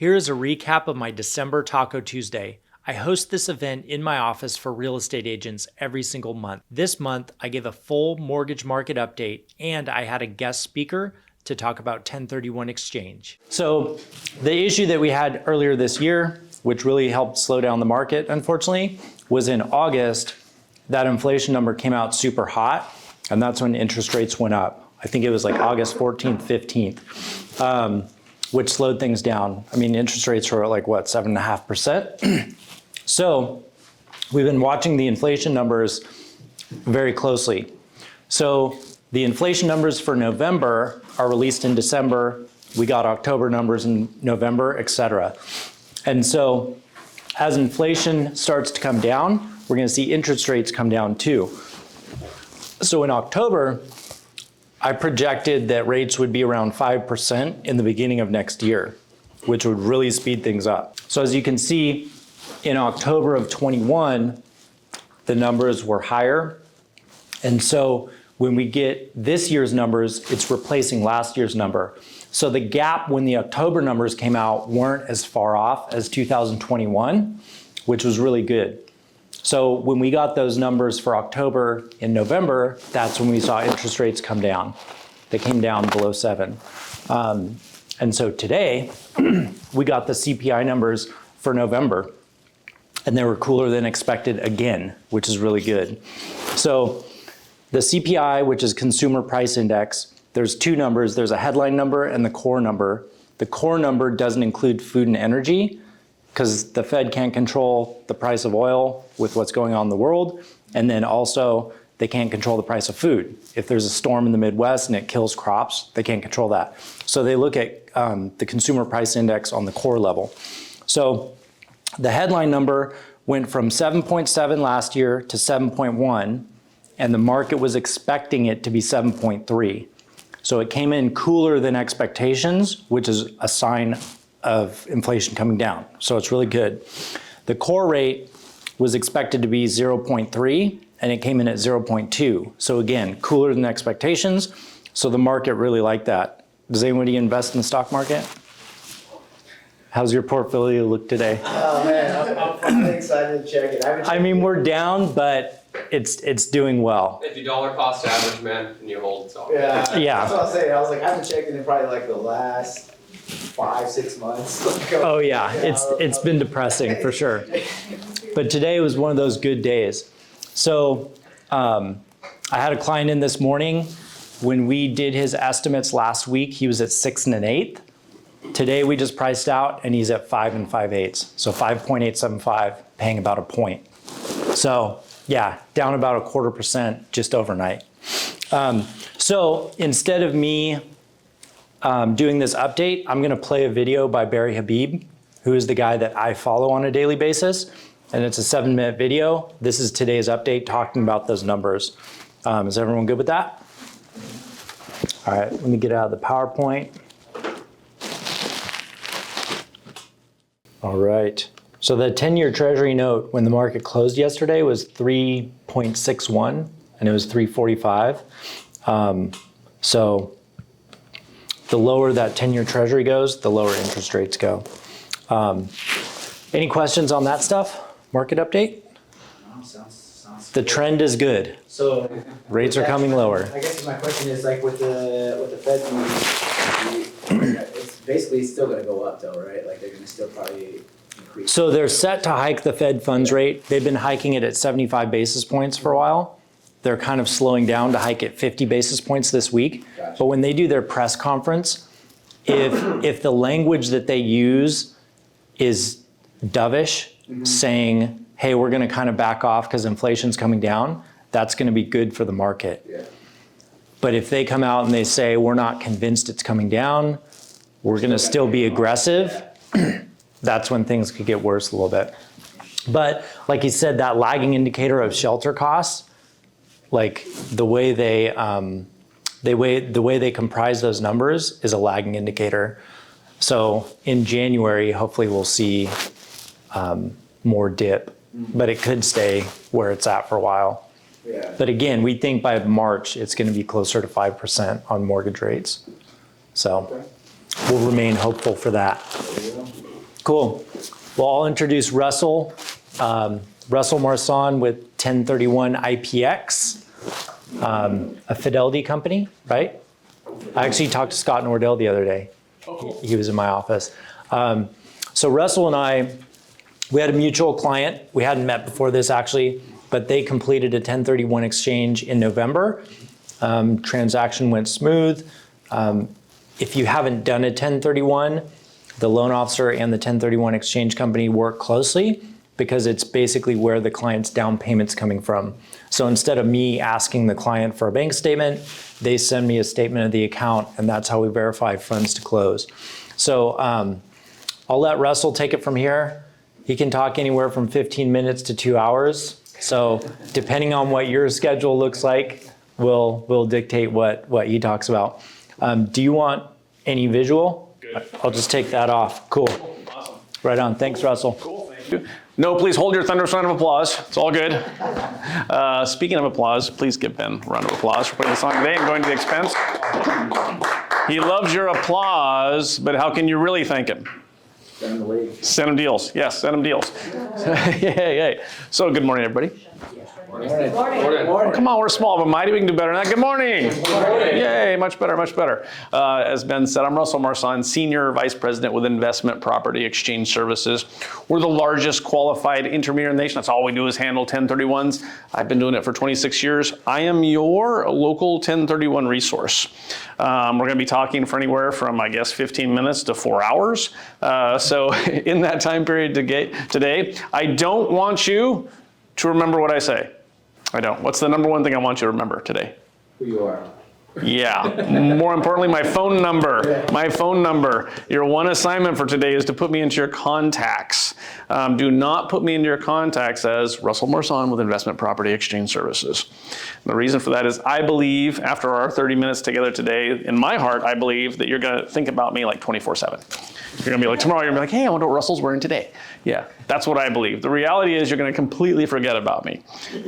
Here is a recap of my December Taco Tuesday. I host this event in my office for real estate agents every single month. This month, I gave a full mortgage market update and I had a guest speaker to talk about 1031 exchange. So the issue that we had earlier this year, which really helped slow down the market, unfortunately, was in August, that inflation number came out super hot, and that's when interest rates went up. I think it was like August 14th, 15th, which slowed things down. I mean, interest rates were at like, what, 7.5%? So we've been watching the inflation numbers very closely. So the inflation numbers for November are released in December. We got October numbers in November, et cetera. And so as inflation starts to come down, we're going to see interest rates come down too. So in October, I projected that rates would be around 5% in the beginning of next year, which would really speed things up. So as you can see, in October of 21, the numbers were higher. And so when we get this year's numbers, it's replacing last year's number. So the gap when the October numbers came out weren't as far off as 2021, which was really good. So when we got those numbers for October in November, that's when we saw interest rates come down. They came down below 7. And so today, we got the CPI numbers for November, and they were cooler than expected again, which is really good. So the CPI, which is Consumer Price Index, there's two numbers. There's a headline number and the core number. The core number doesn't include food and energy, because the Fed can't control the price of oil with what's going on in the world. And then also, they can't control the price of food. If there's a storm in the Midwest and it kills crops, they can't control that. So they look at the Consumer Price Index on the core level. So the headline number went from 7.7 last year to 7.1, and the market was expecting it to be 7.3. So it came in cooler than expectations, which is a sign of inflation coming down. So it's really good. The core rate was expected to be 0.3 and it came in at 0.2. So again, cooler than expectations. So the market really liked that. Does anybody invest in the stock market? How's your portfolio look today? Oh man, I'm excited to check it. I mean, we're down, but it's doing well. If you dollar cost average, man, and you hold, it's all good. Yeah. That's what I was saying. I was like, I haven't checked it in probably like the last 5-6 months. Oh yeah, it's been depressing for sure. But today was one of those good days. So I had a client in this morning. When we did his estimates last week, he was at 6 1/8. Today we just priced out and he's at 5 5/8. So 5.875, paying about a point. So yeah, down about 0.25% just overnight. So instead of me doing this update, I'm gonna play a video by Barry Habib, who is the guy that I follow on a daily basis. And it's a 7-minute video. This is today's update talking about those numbers. Is everyone good with that? All right, let me get out of the PowerPoint. All right, so the 10-year Treasury note when the market closed yesterday was 3.61 and it was 3.45. So the lower that 10-year Treasury goes, the lower interest rates go. Any questions on that stuff? Market update? No, sounds The good. trend is good. So Rates are coming lower. I guess my question is like with the Fed meeting, it's basically still gonna go up though, right? Like they're gonna still probably increase. So they're set to hike the Fed funds rate. They've been hiking it at 75 basis points for a while. They're kind of slowing down to hike at 50 basis points this week. Gotcha. But when they do their press conference, if the language that they use is dovish, saying, hey, we're gonna kind of back off because inflation's coming down, that's gonna be good for the market. Yeah. But if they come out and they say, we're not convinced it's coming down, we're gonna still be aggressive, that's when things could get worse a little bit. But like you said, that lagging indicator of shelter costs, like the way they comprise those numbers is a lagging indicator. So in January, hopefully we'll see more dip, but it could stay where it's at for a while. Yeah. But again, we think by March, it's going to be closer to 5% on mortgage rates. So Okay. we'll remain hopeful for that. There you go. Cool. Well, I'll introduce Russell. Russell Marsan with 1031 IPX, a fidelity company, right? I actually talked to Scott Nordell the other day. Oh, cool. He was in my office. So Russell and I, we had a mutual client. We hadn't met before this actually, but they completed a 1031 exchange in November. Transaction went smooth. If you haven't done a 1031, the loan officer and the 1031 exchange company work closely because it's basically where the client's down payment's coming from. So instead of me asking the client for a bank statement, they send me a statement of the account, and that's how we verify funds to close. So I'll let Russell take it from here. He can talk anywhere from 15 minutes to 2 hours. So depending on what your schedule looks like, we'll dictate what he talks about. Do you want any visual? Good. I'll just take that off. Cool. Awesome. Right on. Thanks, Russell. Cool, thank you. No, please hold your thunderous round of applause. It's all good. Speaking of applause, please give Ben a round of applause for putting this on today and going to the expense. He loves your applause, but how can you really thank him? Send them the league. Send him deals. Yes, send him deals. Yay. So good morning, everybody. Morning. Come on, we're small, but mighty, we can do better than that. Good morning. morning. Yay, much better, much better. As Ben said, I'm Russell Marsan, Senior Vice President with Investment Property Exchange Services. We're the largest qualified intermediary in the nation. That's all we do is handle 1031s. I've been doing it for 26 years. I am your local 1031 resource. We're going to be talking for anywhere from, I guess, 15 minutes to 4 hours. So in that time period today, I don't want you to remember what I say. I don't. What's the number one thing I want you to remember today? Who you are. Yeah. More importantly, my phone number. My phone number. Your one assignment for today is to put me into your contacts. Do not put me into your contacts as Russell Marsan with Investment Property Exchange Services. And the reason for that is I believe after our 30 minutes together today, in my heart, I believe that you're going to think about me like 24/7. You're going to be like, tomorrow, you're going to be like, hey, I wonder what Russell's wearing today. Yeah, that's what I believe. The reality is you're going to completely forget about me.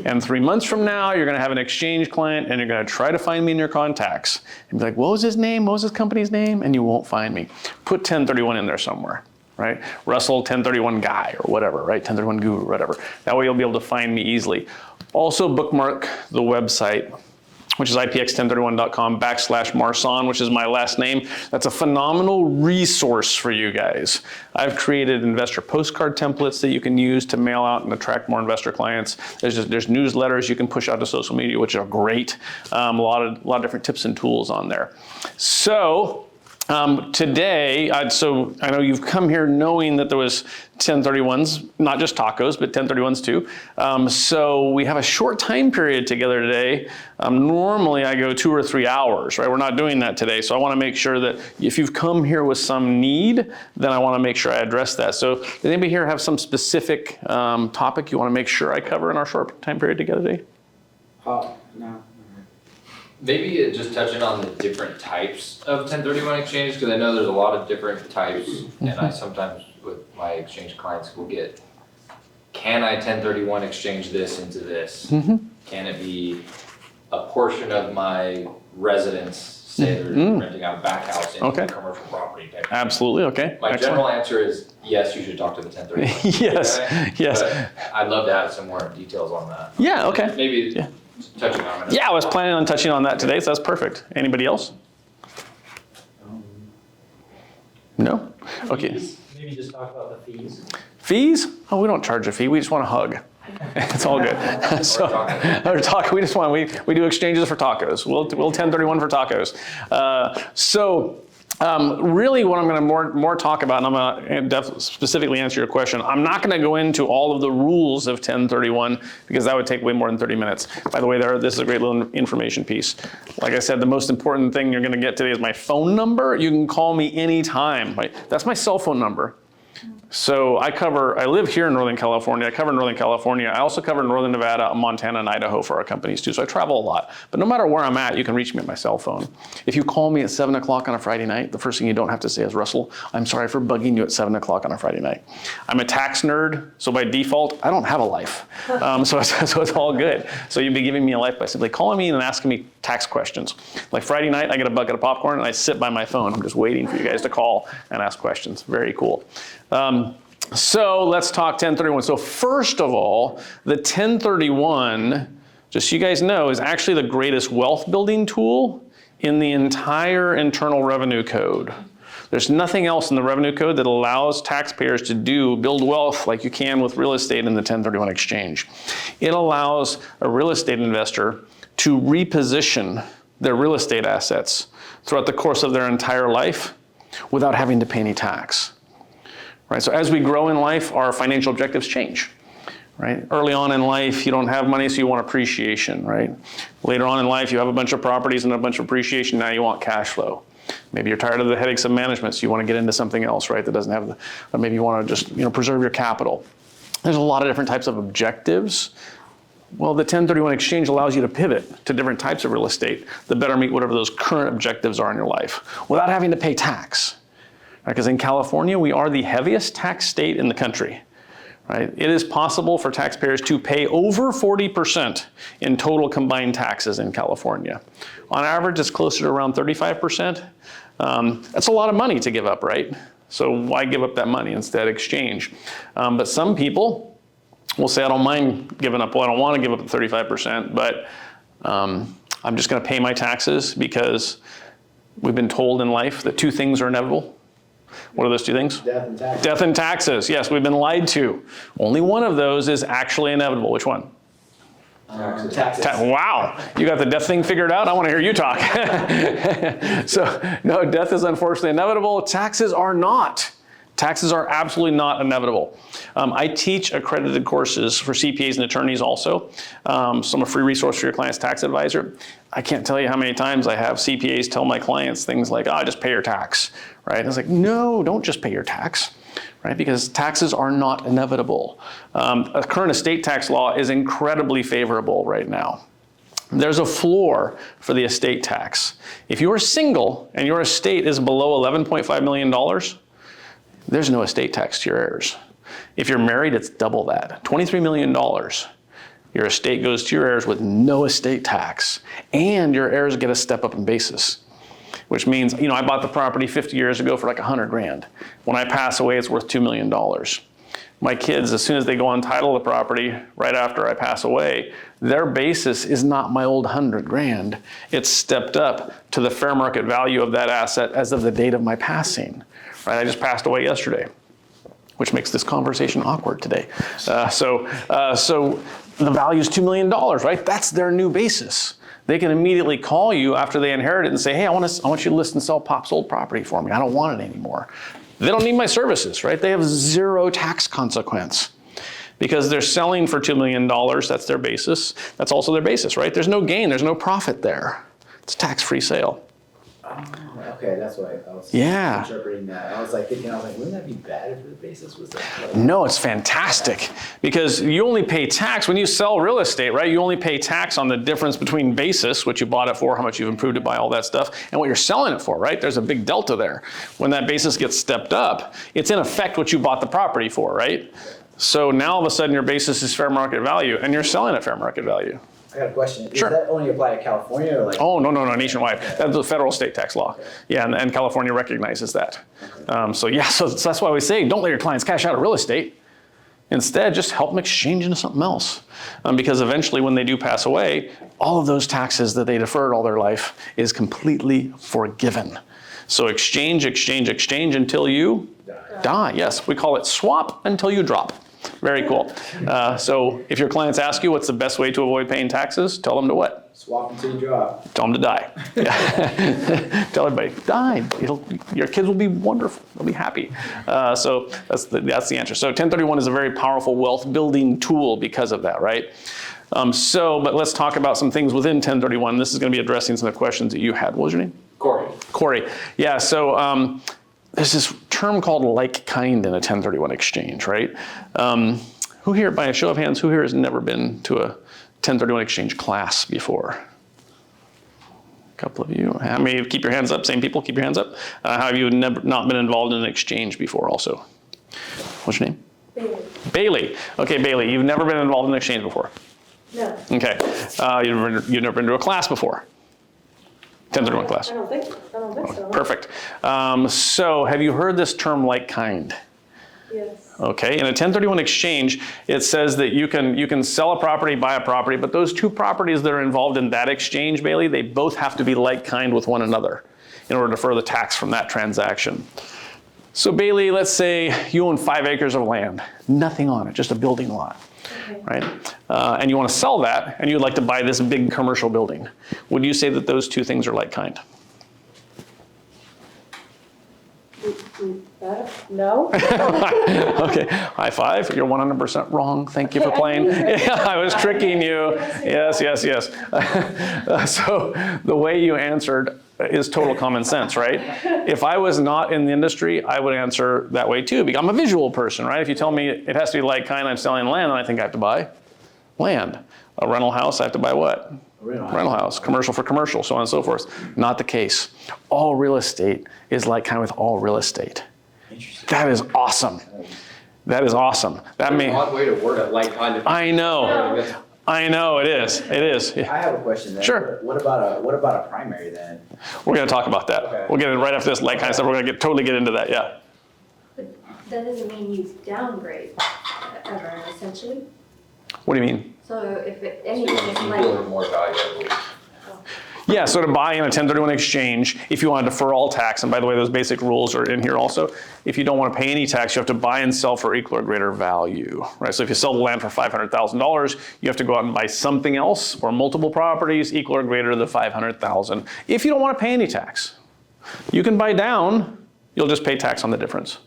And 3 months from now, you're going to have an exchange client and you're going to try to find me in your contacts. And be like, what was his name? What was his company's name? And you won't find me. Put 1031 in there somewhere, right? Russell 1031 guy or whatever, right? 1031 guru or whatever. That way you'll be able to find me easily. Also bookmark the website, which is ipx1031.com/Marsan, which is my last name. That's a phenomenal resource for you guys. I've created investor postcard templates that you can use to mail out and attract more investor clients. There's newsletters you can push out to social media, which are great. A lot of different tips and tools on there. So today, so I know you've come here knowing that there was 1031s, not just tacos, but 1031s too. So we have a short time period together today. Normally I go 2 or 3 hours, right? We're not doing that today. So I want to make sure that if you've come here with some need, then I want to make sure I address that. So does anybody here have some specific topic you want to make sure I cover in our short time period together today? No. Maybe just touching on the different types of 1031 exchange, because I know there's a lot of different types, and I sometimes with my exchange clients will get, can I 1031 exchange this into this? Can it be a portion of my residence, say they're renting out a back house into a commercial property type? Absolutely, okay. My general answer is yes, you should talk to the 1031. Yes, yes. But I'd love to have some more details on that. Yeah, okay. Maybe touching on it. Yeah, I was planning on touching on that today, so that's perfect. Anybody else? No? Okay. Maybe just talk about the fees. Fees? Oh, we don't charge a fee. We just want a hug. It's all good. So, we just want, we do exchanges for tacos. We'll 1031 for tacos. Really what I'm going to more talk about, and I'm going to specifically answer your question, I'm not going to go into all of the rules of 1031 because that would take way more than 30 minutes. By the way, this is a great little information piece. Like I said, the most important thing you're going to get today is my phone number. You can call me anytime. Right? That's my cell phone number. So I live here in Northern California. I cover Northern California. I also cover Northern Nevada, Montana, and Idaho for our companies too. So I travel a lot. But no matter where I'm at, you can reach me at my cell phone. If you call me at 7 o'clock on a Friday night, the first thing you don't have to say is, Russell, I'm sorry for bugging you at 7 o'clock on a Friday night. I'm a tax nerd, so by default, I don't have a life. So it's all good. So you'd be giving me a life by simply calling me and asking me tax questions. Like Friday night, I get a bucket of popcorn and I sit by my phone. I'm just waiting for you guys to call and ask questions. Very cool. So let's talk 1031. So first of all, the 1031, just so you guys know, is actually the greatest wealth building tool in the entire Internal Revenue Code. There's nothing else in the Revenue Code that allows taxpayers to build wealth like you can with real estate in the 1031 exchange. It allows a real estate investor to reposition their real estate assets throughout the course of their entire life without having to pay any tax. Right? So as we grow in life, our financial objectives change. Right? Early on in life, you don't have money, so you want appreciation, right? Later on in life, you have a bunch of properties and a bunch of appreciation, now you want cash flow. Maybe you're tired of the headaches of management, so you want to get into something else, right, that doesn't have the, or maybe you want to just, preserve your capital. There's a lot of different types of objectives. Well, the 1031 exchange allows you to pivot to different types of real estate that better meet whatever those current objectives are in your life without having to pay tax. Because in California, we are the heaviest tax state in the country. Right? It is possible for taxpayers to pay over 40% in total combined taxes in California. On average, it's closer to around 35%. That's a lot of money to give up, right? So why give up that money, instead exchange? But some people will say, I don't mind giving up, well, I don't want to give up the 35%, but I'm just going to pay my taxes because we've been told in life that two things are inevitable. What are those two things? Death and taxes. Death and taxes. Yes, we've been lied to. Only one of those is actually inevitable. Which one? Taxes. Wow, you got the death thing figured out? I want to hear you talk. So, no, death is unfortunately inevitable. Taxes are not. Taxes are absolutely not inevitable. I teach accredited courses for CPAs and attorneys also. So I'm a free resource for your client's tax advisor. I can't tell you how many times I have CPAs tell my clients things like, just pay your tax, right? I was like, no, don't just pay your tax, right? Because taxes are not inevitable. A current estate tax law is incredibly favorable right now. There's a floor for the estate tax. If you're single and your estate is below $11.5 million, there's no estate tax to your heirs. If you're married, it's double that, $23 million. Your estate goes to your heirs with no estate tax, and your heirs get a step up in basis, which means, I bought the property 50 years ago for like 100 grand. When I pass away, it's worth $2 million. My kids, as soon as they go on title of the property, right after I pass away, their basis is not my old 100 grand. It's stepped up to the fair market value of that asset as of the date of my passing. Right, I just passed away yesterday, which makes this conversation awkward today. So the value is $2 million, right? That's their new basis. They can immediately call you after they inherit it and say, hey, I want you to list and sell Pop's old property for me. I don't want it anymore. They don't need my services, right? They have zero tax consequence because they're selling for $2 million. That's their basis. That's also their basis, right? There's no gain. There's no profit there. It's a tax-free sale. Okay, that's why I was interpreting that. I was thinking, wouldn't that be bad if the basis was that? No, it's fantastic because you only pay tax when you sell real estate, right? You only pay tax on the difference between basis, what you bought it for, how much you've improved it by, all that stuff, and what you're selling it for, right? There's a big delta there. When that basis gets stepped up, it's in effect what you bought the property for, right? So now all of a sudden your basis is fair market value and you're selling at fair market value. I got a question. Sure. Does that only apply to California or Oh, no, nationwide. That's the federal estate tax law. Yeah, and California recognizes that. So that's why we say don't let your clients cash out of real estate. Instead, just help them exchange into something else. Because eventually when they do pass away, all of those taxes that they deferred all their life is completely forgiven. So exchange until you die. Yes, we call it swap until you drop. Very cool. So if your clients ask you what's the best way to avoid paying taxes, tell them to what? Swap until you drop. Tell them to die. Tell everybody, die. Your kids will be wonderful. They'll be happy. So that's the answer. So 1031 is a very powerful wealth building tool because of that, right? But let's talk about some things within 1031. This is going to be addressing some of the questions that you had. What was your name? Corey. Yeah, so there's this term called like kind in a 1031 exchange, right? Who here, by a show of hands, who here has never been to a 1031 exchange class before? A couple of you. How many? Keep your hands up. Same people, keep your hands up. How have you not been involved in an exchange before also? What's your name? Bailey. Okay, Bailey, you've never been involved in an exchange before? No. Okay. You've never been to a class before? 1031 class. I don't think so. Perfect. So have you heard this term like kind? Yes. Okay, in a 1031 exchange, it says that you can sell a property, buy a property, but those two properties that are involved in that exchange, Bailey, they both have to be like kind with one another in order to defer the tax from that transaction. So Bailey, let's say you own 5 acres of land, nothing on it, just a building lot, Okay. right? And you want to sell that, and you'd like to buy this big commercial building. Would you say that those two things are like kind? No? Okay, high five. You're 100% wrong. Thank you for playing. Yeah, I was tricking you. Yes, yes, yes. So the way you answered is total common sense, right? If I was not in the industry, I would answer that way too, because I'm a visual person, right? If you tell me it has to be like kind, I'm selling land, then I think I have to buy land. A rental house, I have to buy what? Rental house, commercial for commercial, so on and so forth. Not the case. All real estate is like kind with all real estate. Interesting. That is awesome. That is awesome. That An means odd way to word it, like kind of. I know. I know it is. It is. I have a question then. Sure. What about a primary then? We're going to talk about that. Okay. We'll get in right after this like kind of stuff. We're going to totally get into that. Yeah. But that doesn't mean you downgrade ever, essentially. What do you mean? So if Anything anything is is equal like, or more valuable. Yeah, so to buy in a 1031 exchange, if you want to defer all tax, and by the way, those basic rules are in here also, if you don't want to pay any tax, you have to buy and sell for equal or greater value, right? So if you sell the land for $500,000, you have to go out and buy something else or multiple properties equal or greater than $500,000. If you don't want to pay any tax, you can buy down, you'll just pay tax on the difference.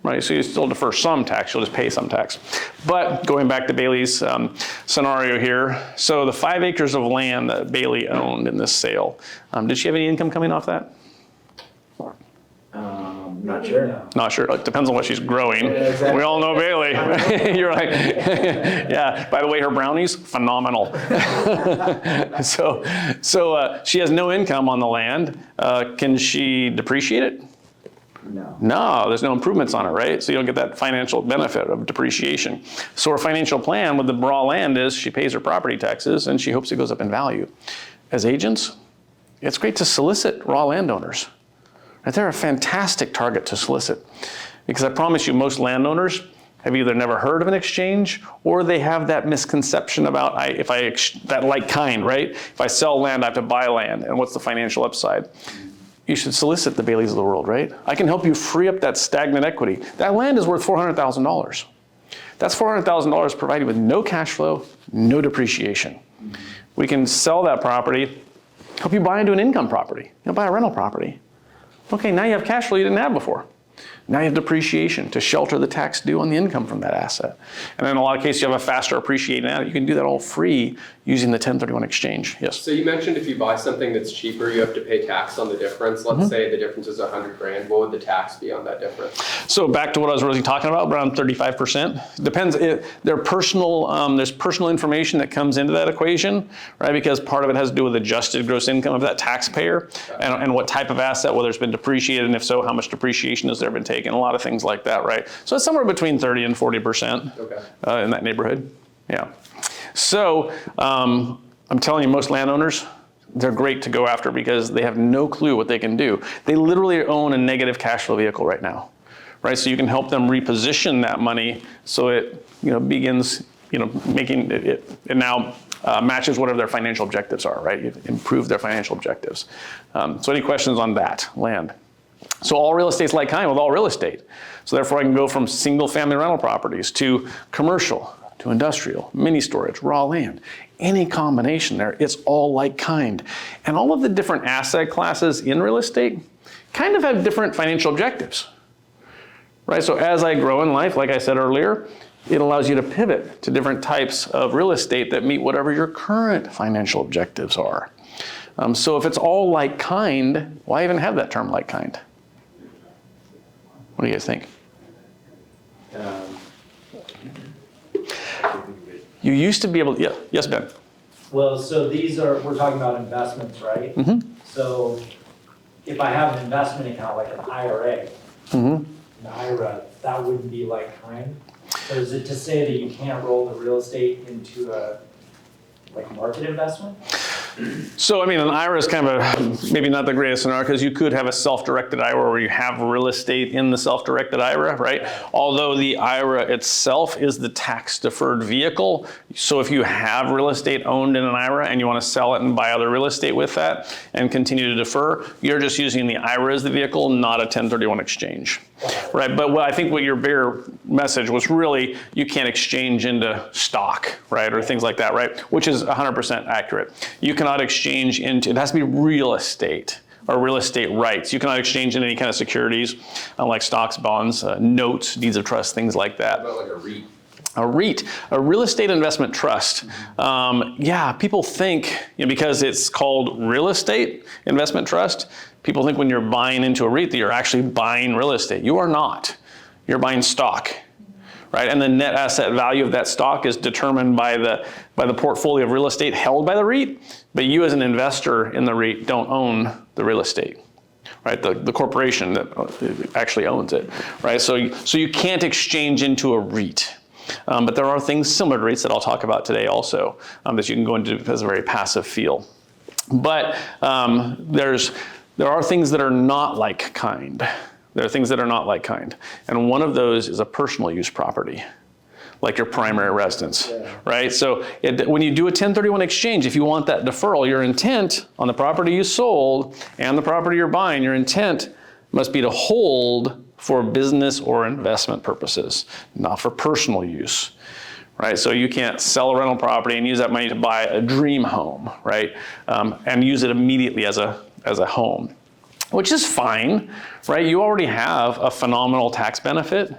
Right, so you still defer some tax, you'll just pay some tax. But going back to Bailey's scenario here, so the 5 acres of land that Bailey owned in this sale, did she have any income coming off that? Not sure. Not sure, it depends on what she's growing. Yeah, exactly. We all know Bailey. You're like, yeah, by the way, her brownies, phenomenal. So she has no income on the land. Can she depreciate it? No. No, there's no improvements on it, right? So you don't get that financial benefit of depreciation. So her financial plan with the raw land is she pays her property taxes and she hopes it goes up in value. As agents, it's great to solicit raw landowners. Right? They're a fantastic target to solicit because I promise you most landowners have either never heard of an exchange or they have that misconception about that like kind, right? If I sell land, I have to buy land and what's the financial upside? You should solicit the Baileys of the world, right? I can help you free up that stagnant equity. That land is worth $400,000. That's $400,000 provided with no cash flow, no depreciation. We can sell that property, help you buy into an income property, buy a rental property. Okay, now you have cash flow you didn't have before. Now you have depreciation to shelter the tax due on the income from that asset. And in a lot of cases, you have a faster appreciating asset. You can do that all free using the 1031 exchange. Yes? So you mentioned if you buy something that's cheaper, you have to pay tax on the difference. Let's say the difference is $100,000. What would the tax be on that difference? So back to what I was really talking about, around 35%. Depends, there's personal information that comes into that equation, right? Because part of it has to do with adjusted gross income of that taxpayer and what type of asset, whether it's been depreciated, and if so, how much depreciation has there been taken, a lot of things like that, right? So it's somewhere between 30 and 40% in that neighborhood, yeah. So I'm telling you, most landowners, they're great to go after because they have no clue what they can do. They literally own a negative cash flow vehicle right now, right? So you can help them reposition that money so it begins making it now matches whatever their financial objectives are, right? You improve their financial objectives. So any questions on that, land? So all real estate's like kind with all real estate. So therefore I can go from single family rental properties to commercial, to industrial, mini storage, raw land, any combination there, it's all like kind. And all of the different asset classes in real estate kind of have different financial objectives, right? So as I grow in life, like I said earlier, it allows you to pivot to different types of real estate that meet whatever your current financial objectives are. So if it's all like kind, why even have that term like kind? What do you guys think? You used to be able to, yeah, yes, Ben. Well, so we're talking about investments, right? Mm-hmm. So if I have an investment account like an IRA, an IRA, that wouldn't be like kind? Or is it to say that you can't roll the real estate into a market investment? So, I mean, an IRA is kind of maybe not the greatest scenario because you could have a self-directed IRA where you have real estate in the self-directed IRA, right? Although the IRA itself is the tax-deferred vehicle. So if you have real estate owned in an IRA and you want to sell it and buy other real estate with that and continue to defer, you're just using the IRA as the vehicle, not a 1031 exchange, right? But I think what your bigger message was really you can't exchange into stock, right? Or things like that, right? Which is 100% accurate. You cannot exchange into, it has to be real estate or real estate rights. You cannot exchange in any kind of securities, like stocks, bonds, notes, deeds of trust, things like that. What about like a REIT? A REIT, a real estate investment trust. Yeah, people think, because it's called real estate investment trust, people think when you're buying into a REIT that you're actually buying real estate. You are not. You're buying stock. Right, and the net asset value of that stock is determined by the portfolio of real estate held by the REIT, but you as an investor in the REIT don't own the real estate, right? The corporation that actually owns it, right? So you can't exchange into a REIT. But there are things similar to REITs that I'll talk about today also that you can go into as a very passive feel. But there are things that are not like kind. There are things that are not like kind. And one of those is a personal use property, like your primary residence, right? So when you do a 1031 exchange, if you want that deferral, your intent on the property you sold and the property you're buying, your intent must be to hold for business or investment purposes, not for personal use, right? So you can't sell a rental property and use that money to buy a dream home, right? And use it immediately as a home. Which is fine, right? You already have a phenomenal tax benefit,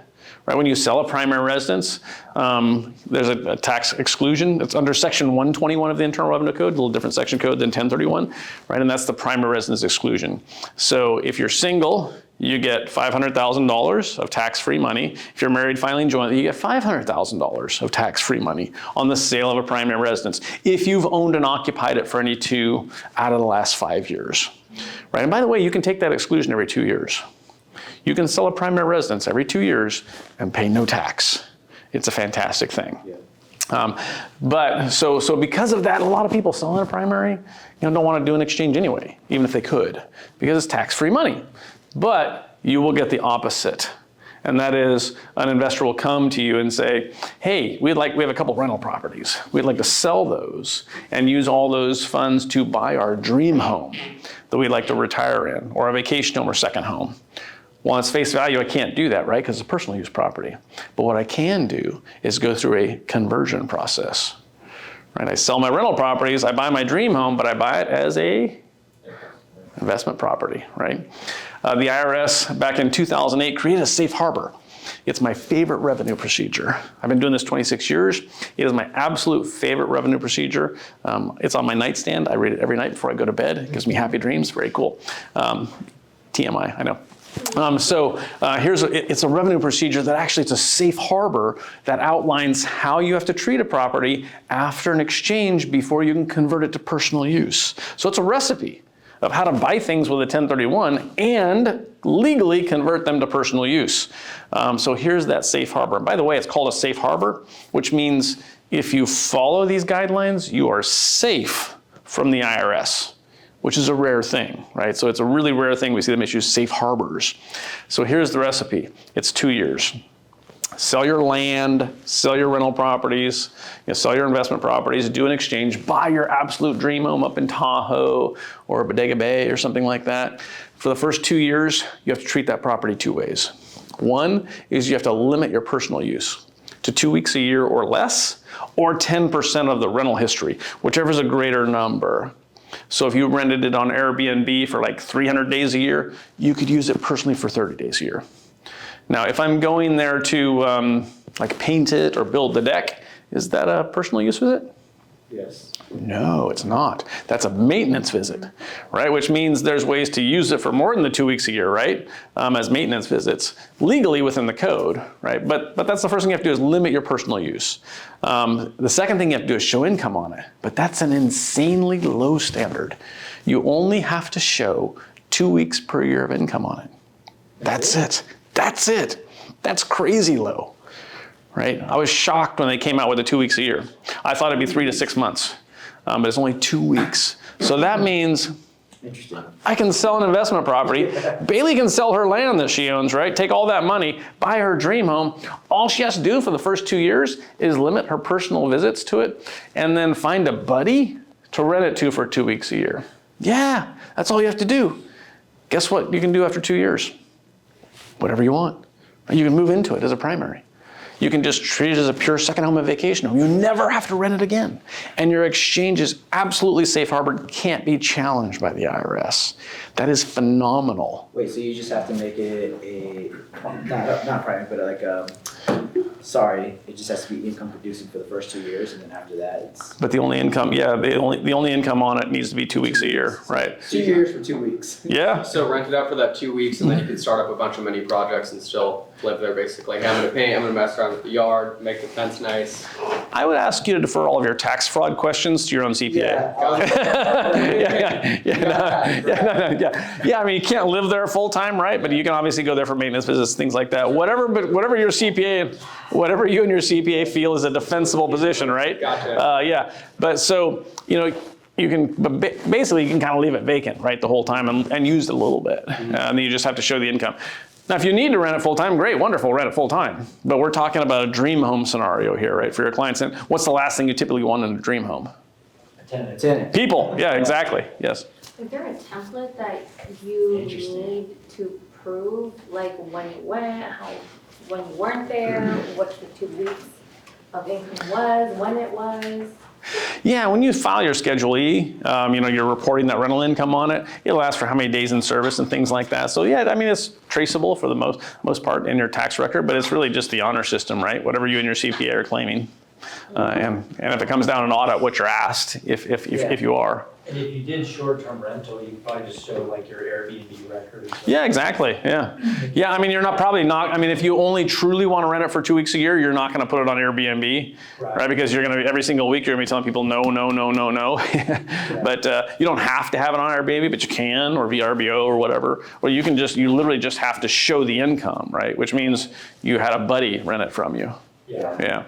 right? When you sell a primary residence, there's a tax exclusion. It's under Section 121 of the Internal Revenue Code, a little different section code than 1031, right? And that's the primary residence exclusion. So if you're single, you get $500,000 of tax-free money. If you're married filing jointly, you get $500,000 of tax-free money on the sale of a primary residence if you've owned and occupied it for any 2 out of the last 5 years. Right, and by the way, you can take that exclusion every 2 years. You can sell a primary residence every 2 years and pay no tax. It's a fantastic thing. But so because of that, a lot of people selling a primary, don't want to do an exchange anyway, even if they could, because it's tax-free money. But you will get the opposite. And that is, an investor will come to you and say, hey, we have a couple rental properties. We'd like to sell those and use all those funds to buy our dream home that we'd like to retire in, or a vacation home or second home. Well, on its face value, I can't do that, right? Because it's a personal use property. But what I can do is go through a conversion process. Right? I sell my rental properties, I buy my dream home, but I buy it as a investment property, right? The IRS back in 2008 created a safe harbor. It's my favorite revenue procedure. I've been doing this 26 years. It is my absolute favorite revenue procedure. It's on my nightstand. I read it every night before I go to bed. It gives me happy dreams. Very cool. TMI, I know. It's a revenue procedure that actually it's a safe harbor that outlines how you have to treat a property after an exchange before you can convert it to personal use. So it's a recipe of how to buy things with a 1031 and legally convert them to personal use. So here's that safe harbor. And by the way, it's called a safe harbor, which means if you follow these guidelines, you are safe from the IRS, which is a rare thing, right? So it's a really rare thing. We see them issue safe harbors. So here's the recipe. It's 2 years. Sell your land, sell your rental properties, sell your investment properties, do an exchange, buy your absolute dream home up in Tahoe or Bodega Bay or something like that. For the first 2 years, you have to treat that property 2 ways. One is you have to limit your personal use to 2 weeks a year or less, or 10% of the rental history, whichever is a greater number. So if you rented it on Airbnb for like 300 days a year, you could use it personally for 30 days a year. Now, if I'm going there to like paint it or build the deck, is that a personal use visit? Yes. No, it's not. That's a maintenance visit, right? Which means there's ways to use it for more than the 2 weeks a year, right? As maintenance visits, legally within the code, right? But that's the first thing you have to do is limit your personal use. The second thing you have to do is show income on it, but that's an insanely low standard. You only have to show 2 weeks per year of income on it. That's it. That's it. That's crazy low, right? I was shocked when they came out with the 2 weeks a year. I thought it'd be 3 to 6 months. but it's only 2 weeks. So that means Interesting. I can sell an investment property. Bailey can sell her land that she owns, right? Take all that money, buy her dream home. All she has to do for the first 2 years is limit her personal visits to it and then find a buddy to rent it to for 2 weeks a year. Yeah, that's all you have to do. Guess what you can do after 2 years? Whatever you want. You can move into it as a primary. You can just treat it as a pure second home and vacation home. You never have to rent it again. And your exchange is absolutely safe harbor, can't be challenged by the IRS. That is phenomenal. Wait, so you just have to make it a, not primary, but it just has to be income producing for the first 2 years, and then after that, it's But the only income, the only income on it needs to be 2 weeks a year, right? 2 years for 2 weeks. Yeah. So rent it out for that 2 weeks, and then you can start up a bunch of mini projects and still live there basically. Hey, I'm gonna paint, I'm gonna mess around with the yard, make the fence nice. I would ask you to defer all of your tax fraud questions to your own CPA. Yeah, I mean, you can't live there full time, right? But you can obviously go there for maintenance visits, things like that. Whatever your CPA, whatever you and your CPA feel is a defensible position, right? Gotcha. Yeah, but so, you can, but basically you can kind of leave it vacant, right, the whole time and use it a little bit. And then you just have to show the income. Now, if you need to rent it full time, great, wonderful, rent it full time. But we're talking about a dream home scenario here, right, for your clients. And what's the last thing you typically want in a dream home? Tenant. People, yeah, exactly, yes. Is there a template that you need to prove, like when you went, when you weren't there, what the 2 weeks of income was, when it was? Yeah, when you file your Schedule E, you're reporting that rental income on it. It'll ask for how many days in service and things like that. So yeah, I mean, it's traceable for the most part in your tax record, but it's really just the honor system, right? Whatever you and your CPA are claiming. And if it comes down an audit, what you're asked, if you are. And if you did short-term rental, you could probably just show like your Airbnb record. Yeah, exactly, yeah. Yeah, I mean, if you only truly want to rent it for 2 weeks a year, you're not going to put it on Airbnb, right? Because you're going to, every single week, you're going to be telling people no, no, no, no, no. But you don't have to have it on Airbnb, but you can, or VRBO or whatever. Or you literally just have to show the income, right? Which means you had a buddy rent it from you. Yeah.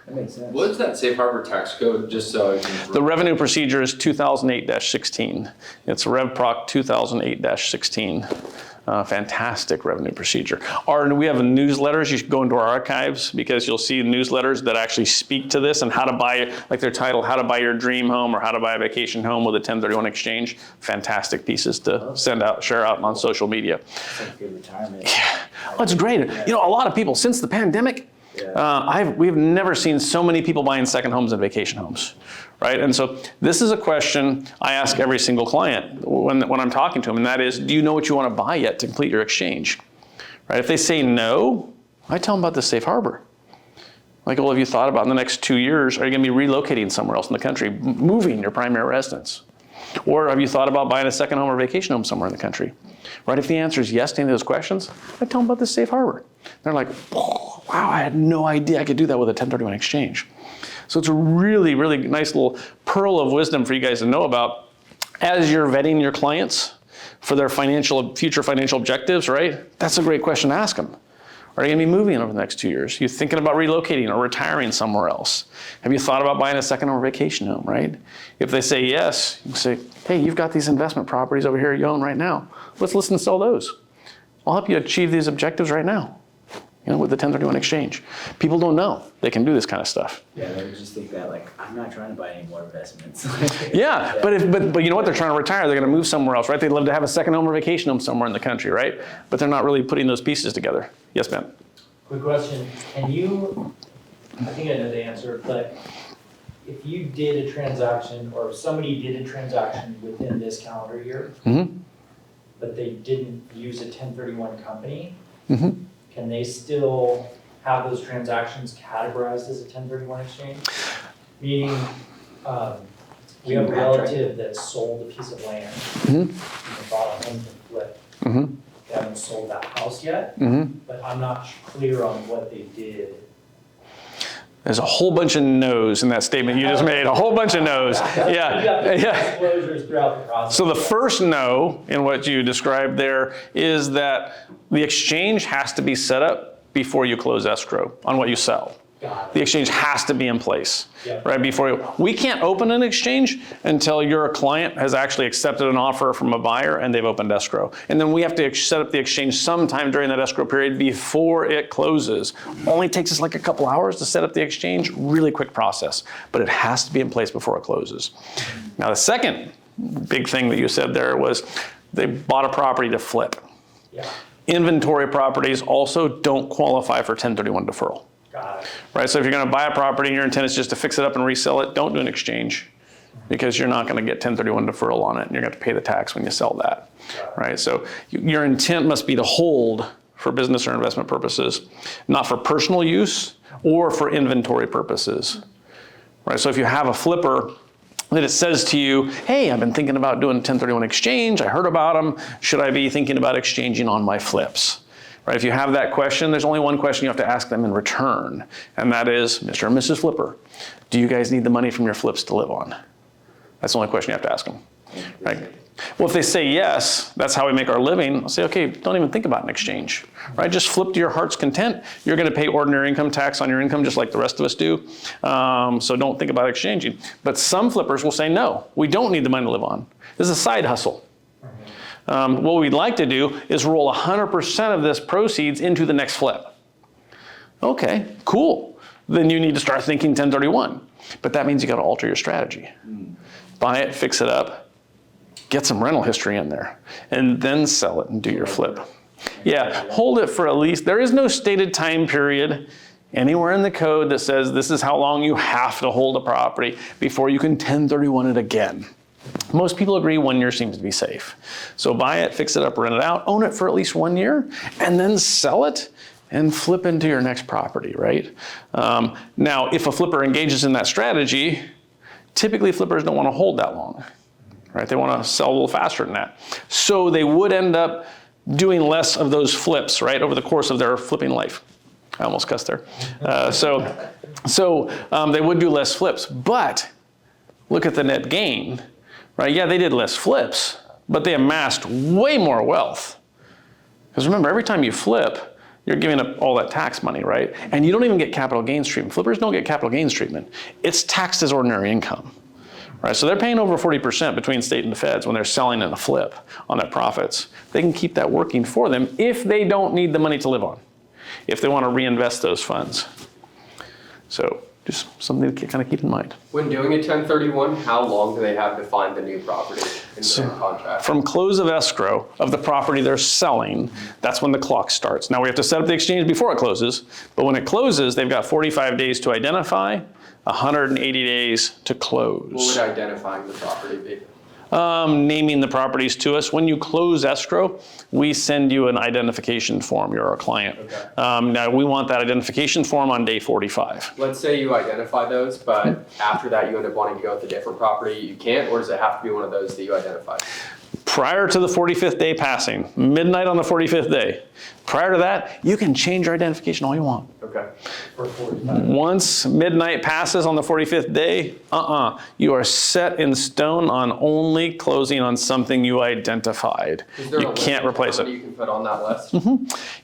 That makes sense. What's that safe harbor tax code, just so I can? The revenue procedure is 2008-16. It's RevProc 2008-16. Fantastic revenue procedure. We have newsletters. You should go into our archives because you'll see newsletters that actually speak to this and how to buy, like their title, how to buy your dream home or how to buy a vacation home with a 1031 exchange. Fantastic pieces to share out on social media. It's like good retirement. Yeah, well, it's great. A lot of people, since the pandemic, we've never seen so many people buying second homes and vacation homes, right? And so this is a question I ask every single client when I'm talking to them, and that is, do you know what you want to buy yet to complete your exchange, right? If they say no, I tell them about the safe harbor. Like, well, have you thought about in the next 2 years, are you going to be relocating somewhere else in the country, moving your primary residence? Or have you thought about buying a second home or vacation home somewhere in the country? Right, if the answer is yes to any of those questions, I tell them about the safe harbor. They're like, oh, wow, I had no idea I could do that with a 1031 exchange. So it's a really, really nice little pearl of wisdom for you guys to know about as you're vetting your clients for their future financial objectives, right? That's a great question to ask them. Are you going to be moving over the next 2 years? You thinking about relocating or retiring somewhere else? Have you thought about buying a second home or vacation home, right? If they say yes, you can say, hey, you've got these investment properties over here you own right now. Let's listen and sell those. I'll help you achieve these objectives right now, with the 1031 exchange. People don't know they can do this kind of stuff. Yeah, they would just think that, like, I'm not trying to buy any more investments. Yeah, but you know what? They're trying to retire. They're going to move somewhere else, right? They'd love to have a second home or vacation home somewhere in the country, right? But they're not really putting those pieces together. Yes, Ben? Quick question, I think I know the answer, but if you did a transaction or if somebody did a transaction within this calendar year, but they didn't use a 1031 company, can they still have those transactions categorized as a 1031 exchange? Meaning, we have a relative that sold a piece of land and bought a home to flip. They haven't sold that house yet, but I'm not clear on what they did. There's a whole bunch of no's in that statement you just made. A whole bunch of no's. Yeah. Disclosures throughout the process. So the first no in what you described there is that the exchange has to be set up before you close escrow on what you sell. Got The it. exchange has to be in place, Yep. right? We can't open an exchange until your client has actually accepted an offer from a buyer and they've opened escrow. And then we have to set up the exchange sometime during that escrow period before it closes. Only takes us like a couple hours to set up the exchange, really quick process, but it has to be in place before it closes. Now the second big thing that you said there was they bought a property to flip. Yeah, Inventory properties also don't qualify for 1031 deferral. got it. Right, so if you're going to buy a property and your intent is just to fix it up and resell it, don't do an exchange because you're not going to get 1031 deferral on it and you're going to have to pay the tax when you sell that. Right, so your intent must be to hold for business or investment purposes, not for personal use or for inventory purposes. Right, so if you have a flipper that it says to you, hey, I've been thinking about doing a 1031 exchange, I heard about them, should I be thinking about exchanging on my flips? Right, if you have that question, there's only one question you have to ask them in return, and that is, Mr. and Mrs. Flipper, do you guys need the money from your flips to live on? That's the only question you have to ask them. Right? Well, if they say yes, that's how we make our living, I'll say, okay, don't even think about an exchange. Right? Just flip to your heart's content. You're going to pay ordinary income tax on your income just like the rest of us do, so don't think about exchanging. But some flippers will say, no, we don't need the money to live on. This is a side hustle. What we'd like to do is roll 100% of this proceeds into the next flip. Okay, cool. Then you need to start thinking 1031. But that means you got to alter your strategy. Buy it, fix it up, get some rental history in there, and then sell it and do your flip. Yeah, hold it for at least, there is no stated time period anywhere in the code that says this is how long you have to hold a property before you can 1031 it again. Most people agree 1 year seems to be safe. So buy it, fix it up, rent it out, own it for at least 1 year, and then sell it and flip into your next property, right? Now, if a flipper engages in that strategy, typically flippers don't want to hold that long, right? They want to sell a little faster than that. So they would end up doing less of those flips, right, over the course of their flipping life. I almost cussed there. So they would do less flips, but look at the net gain, right? Yeah, they did less flips, but they amassed way more wealth. Because remember, every time you flip, you're giving up all that tax money, right? And you don't even get capital gains treatment. Flippers don't get capital gains treatment. It's taxed as ordinary income, right? So they're paying over 40% between state and the feds when they're selling in a flip on their profits. They can keep that working for them if they don't need the money to live on, if they want to reinvest those funds. So just something to kind of keep in mind. When doing a 1031, how long do they have to find the new property in the contract? From close of escrow of the property they're selling, that's when the clock starts. Now we have to set up the exchange before it closes, but when it closes, they've got 45 days to identify, 180 days to close. What would identifying the property be? Naming the properties to us. When you close escrow, we send you an identification form. You're our client. Okay. Now we want that identification form on day 45. Let's say you identify those, but after that you end up wanting to go with a different property, you can't, or does it have to be one of those that you identified? Prior to the 45th day passing, midnight on the 45th day, prior to that, you can change your identification all you want. Okay. For 45. Once midnight passes on the 45th day, you are set in stone on only closing on something you identified. Is there You a can't limit replace how it. many you can put on that list?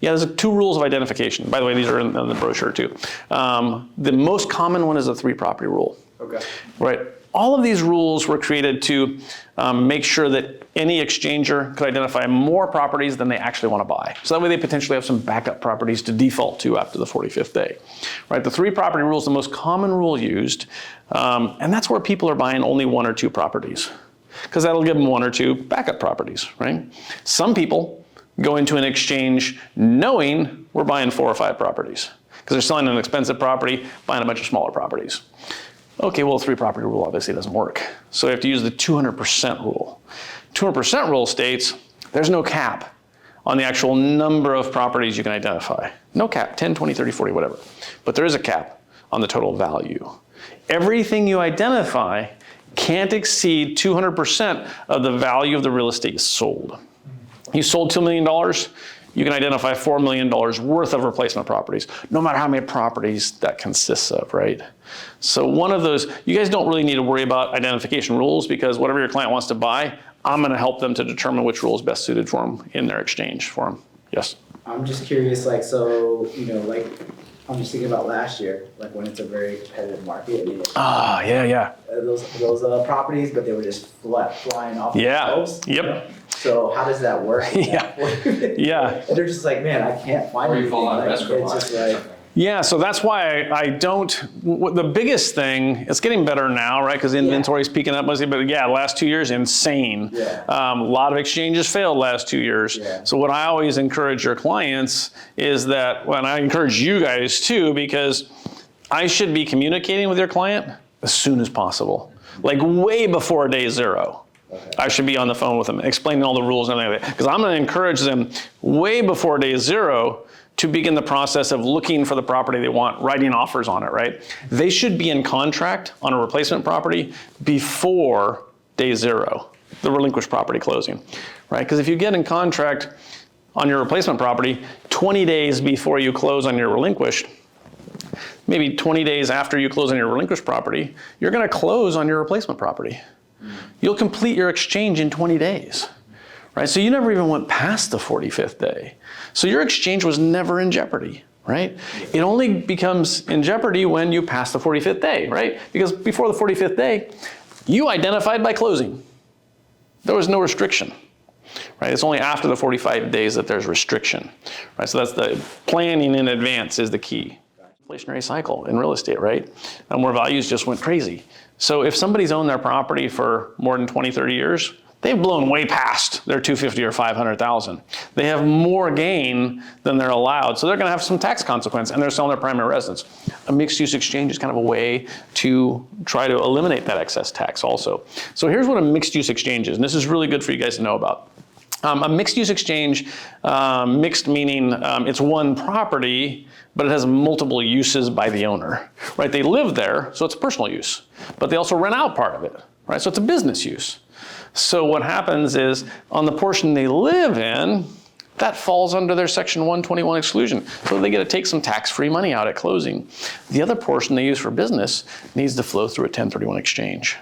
Yeah, there's 2 rules of identification. By the way, these are in the brochure too. The most common one is the 3 property rule. Okay. Right. All of these rules were created to make sure that any exchanger could identify more properties than they actually want to buy. So that way they potentially have some backup properties to default to after the 45th day. Right. The 3 property rule is the most common rule used, and that's where people are buying only 1 or 2 properties, because that'll give them 1 or 2 backup properties. Right. Some people go into an exchange knowing we're buying 4 or 5 properties, because they're selling an expensive property, buying a bunch of smaller properties. Okay, well, the 3 property rule obviously doesn't work. So you have to use the 200% rule. 200% rule states there's no cap on the actual number of properties you can identify. No cap, 10, 20, 30, 40, whatever. But there is a cap on the total value. Everything you identify can't exceed 200% of the value of the real estate you sold. You sold $2 million, you can identify $4 million worth of replacement properties, no matter how many properties that consists of, right? So one of those, you guys don't really need to worry about identification rules, because whatever your client wants to buy, I'm going to help them to determine which rule is best suited for them in their exchange for them. Yes? I'm just curious, like, so, like, I'm just thinking about last year, like when it's a very competitive market. And Yeah. those properties, but they were just flying off Yeah. the shelves. Yep. So how does that work? Yeah. Yeah. And they're just like, man, I can't find Or you anything. fall out of Like, escrow it's just line or like, something. Yeah, so that's why I don't, the biggest thing, it's getting better now, right? Because inventory is peaking up mostly, but yeah, last 2 years, insane. Yeah. A lot of exchanges failed last 2 years. Yeah. So what I always encourage your clients is that, well, and I encourage you guys too, because I should be communicating with your client as soon as possible, like way before day zero. Okay. I should be on the phone with them, explaining all the rules and everything like that. Because I'm going to encourage them way before day zero to begin the process of looking for the property they want, writing offers on it, right? They should be in contract on a replacement property before day zero, the relinquished property closing, right? Because if you get in contract on your replacement property 20 days before you close on your relinquished, maybe 20 days after you close on your relinquished property, you're going to close on your replacement property. You'll complete your exchange in 20 days, right? So you never even went past the 45th day. So your exchange was never in jeopardy, right? It only becomes in jeopardy when you pass the 45th day, right? Because before the 45th day, you identified by closing. There was no restriction, right? It's only after the 45 days that there's restriction, right? So that's the planning in advance is the key. Inflationary cycle in real estate, right? And where values just went crazy. So if somebody's owned their property for more than 20, 30 years, they've blown way past their 250 or 500,000. They have more gain than they're allowed. So they're going to have some tax consequence and they're selling their primary residence. A mixed use exchange is kind of a way to try to eliminate that excess tax also. So here's what a mixed use exchange is. And this is really good for you guys to know about. A mixed use exchange, mixed meaning it's one property, but it has multiple uses by the owner, right? They live there, so it's personal use, but they also rent out part of it, right? So it's a business use. So what happens is on the portion they live in, that falls under their Section 121 exclusion. So they get to take some tax-free money out at closing. The other portion they use for business needs to flow through a 1031 exchange,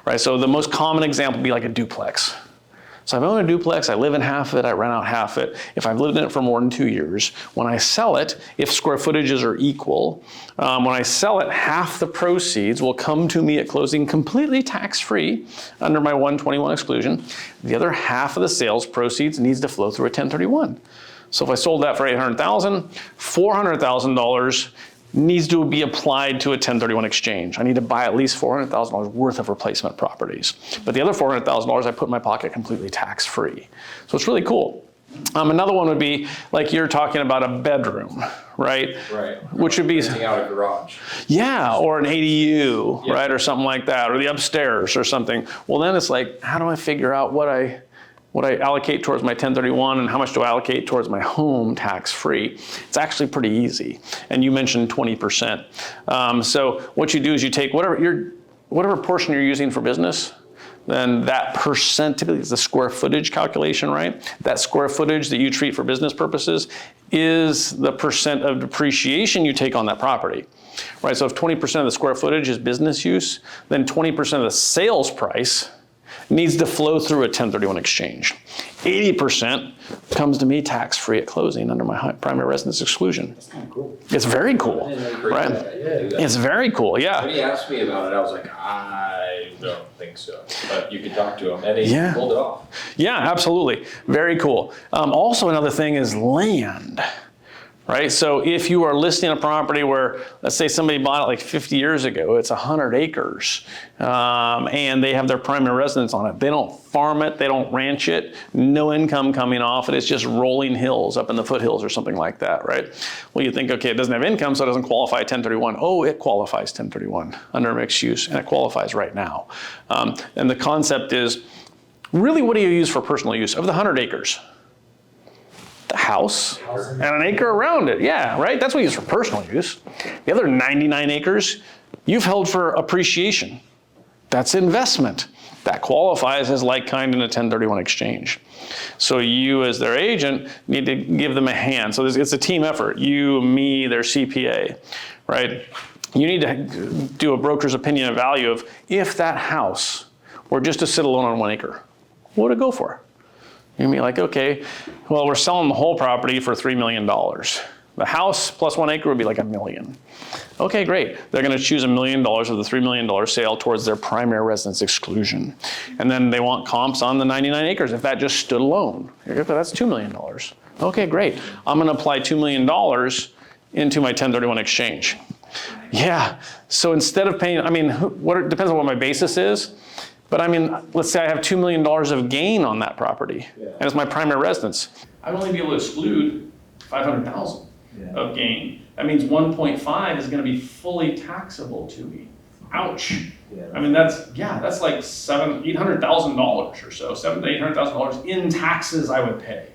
right? So the most common example would be like a duplex. So I've owned a duplex, I live in half of it, I rent out half it. If I've lived in it for more than 2 years, when I sell it, if square footages are equal, when I sell it, half the proceeds will come to me at closing completely tax-free under my 121 exclusion. The other half of the sales proceeds needs to flow through a 1031. So if I sold that for $800,000, $400,000 needs to be applied to a 1031 exchange. I need to buy at least $400,000 worth of replacement properties. But the other $400,000 I put in my pocket completely tax-free. So it's really cool. Another one would be like you're talking about a bedroom, right? Right. Which would be Renting out a garage. yeah, or an ADU, right, or something like that, or the upstairs or something. Well, then it's like, how do I figure out what I allocate towards my 1031 and how much do I allocate towards my home tax-free? It's actually pretty easy. And you mentioned 20%. So what you do is you take whatever portion you're using for business, then that percent, typically it's the square footage calculation, right? That square footage that you treat for business purposes is the percent of depreciation you take on that property, right? So if 20% of the square footage is business use, then 20% of the sales price needs to flow through a 1031 exchange. 80% comes to me tax-free at closing under my primary residence exclusion. That's kind of cool. It's very cool, right? It's very cool, yeah. When he asked me about it, I was like, I don't think so. But you could talk to him, and he Yeah. pulled it off. Yeah, absolutely. Very cool. Also, another thing is land, right? So if you are listing a property where, let's say somebody bought it like 50 years ago, it's 100 acres, and they have their primary residence on it. They don't farm it, they don't ranch it, no income coming off it, it's just rolling hills up in the foothills or something like that, right? Well, you think, okay, it doesn't have income, so it doesn't qualify 1031. Oh, it qualifies 1031 under mixed use, and it qualifies right now. And the concept is, really what do you use for personal use? Of the 100 acres, the house and an acre around it. Yeah, right? That's what you use for personal use. The other 99 acres, you've held for appreciation. That's investment. That qualifies as like kind in a 1031 exchange. So you as their agent need to give them a hand. So it's a team effort. You, me, their CPA, right? You need to do a broker's opinion of value of if that house were just to sit alone on 1 acre, what would it go for? You're gonna be like, okay, well, we're selling the whole property for $3 million. The house plus 1 acre would be like $1 million. Okay, great. They're going to choose $1 million of the $3 million sale towards their primary residence exclusion. And then they want comps on the 99 acres if that just stood alone. That's $2 million. Okay, great. I'm going to apply $2 million into my 1031 exchange. Yeah, so instead of paying, I mean, it depends on what my basis is, but I mean, let's say I have $2 million of gain on that property, and it's my primary residence. I'd only be able to exclude 500,000 of gain. That means 1.5 is going to be fully taxable to me. Ouch. I mean, that's like $800,000 or so, $700,000 to $800,000 in taxes I would pay.